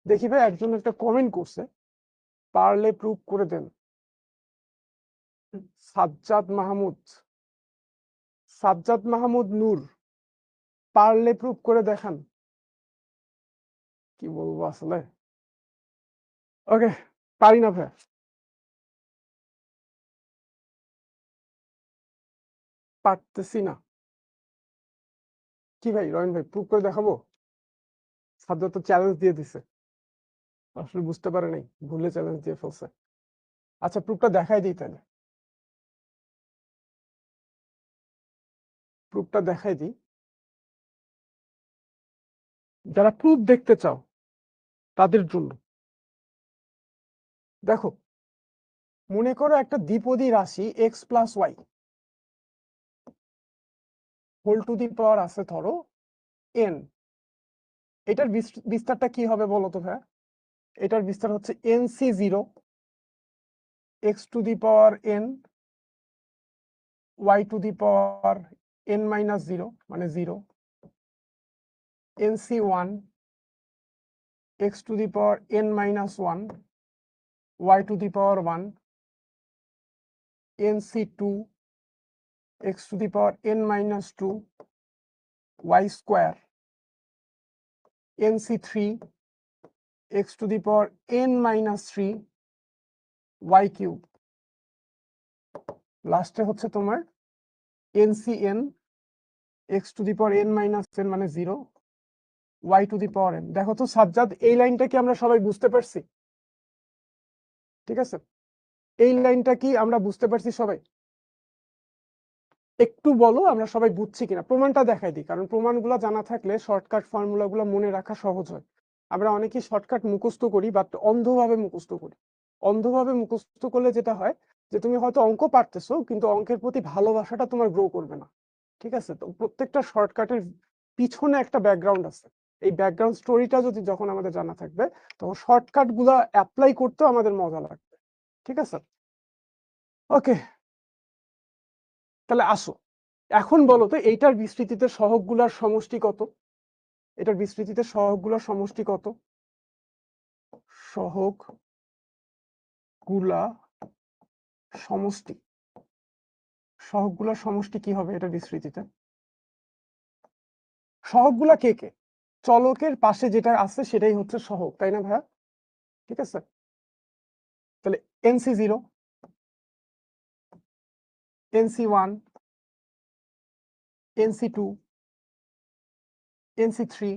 দেখি ভাই একজন একটা কমেন্ট করছে, পারলে প্রুফ করে দেন। সাজ্জাদ মাহমুদ নূর, পারলে প্রুফ করে দেখান। কি বলবো আসলে, ওকে পারি না ভাই। পারতেছি না। কি ভাই রয়ন ভাই, প্রুফ করে দেখাবো? সাজ্জাদ তো চ্যালেঞ্জ দিয়ে দিছে, আসলে বুঝতে পারে নাই, ভুলে চ্যালেঞ্জ দিয়ে ফেলছে। আচ্ছা প্রুফটা দেখাই দিই তাহলে, প্রুফটা দেখাই দিই। যারা প্রুফ দেখতে চাও তাদের জন্য দেখো, মনে করো একটা দ্বিপদী রাশি X plus Y whole to the power আছে ধরো এন। এটার বিস্তারটা কি হবে বলো তো ভাই? এটার বিস্তার হচ্ছে N C zero X to the power N Y to the power N minus zero মানে zero, N C one X to the power N minus one Y to the power one, N C two X to the power N minus two Y square, N C three X to the power N minus three Y cube, লাস্টে হচ্ছে তোমার N C N X to the power N minus N মানে zero Y to the power N. দেখো তো সাজ্জাদ, এই লাইনটা কি আমরা সবাই বুঝতে পারছি? ঠিক আছে, এই লাইনটা কি আমরা বুঝতে পারছি সবাই? একটু বলো আমরা সবাই বুঝছি কিনা, প্রমাণটা দেখাই দিই, কারণ প্রমাণগুলো জানা থাকলে শর্টকাট ফর্মুলা গুলো মনে রাখা সহজ হয়। আমরা অনেকেই শর্টকাট মুখস্থ করি বাট অন্ধভাবে মুখস্থ করি। অন্ধভাবে মুখস্থ করলে যেটা হয় যে তুমি হয়তো অঙ্ক পারতেছো কিন্তু অঙ্কের প্রতি ভালোবাসাটা তোমার গ্রো করবে না। ঠিক আছে, তো প্রত্যেকটা শর্টকাটের পিছনে একটা ব্যাকগ্রাউন্ড আছে। এই ব্যাকগ্রাউন্ড স্টোরিটা যদি যখন আমাদের জানা থাকবে তখন শর্টকাট গুলা অ্যাপ্লাই করতেও আমাদের মজা লাগবে। ঠিক আছে, ওকে তাহলে আসো এখন বলো তো এইটার বিস্তৃতিতে সহগগুলার সমষ্টি কত? এটার বিস্তৃতিতে সহগগুলার সমষ্টি কত? সহগ গুলা সমষ্টি, সহগগুলার সমষ্টি কি হবে এটা বিস্তৃতিতে? সহগগুলা কে কে? চলকের পাশে যেটা আছে সেটাই হচ্ছে সহগ, তাই না ভাইয়া? ঠিক আছে, তাহলে NC zero NC one NC two NC three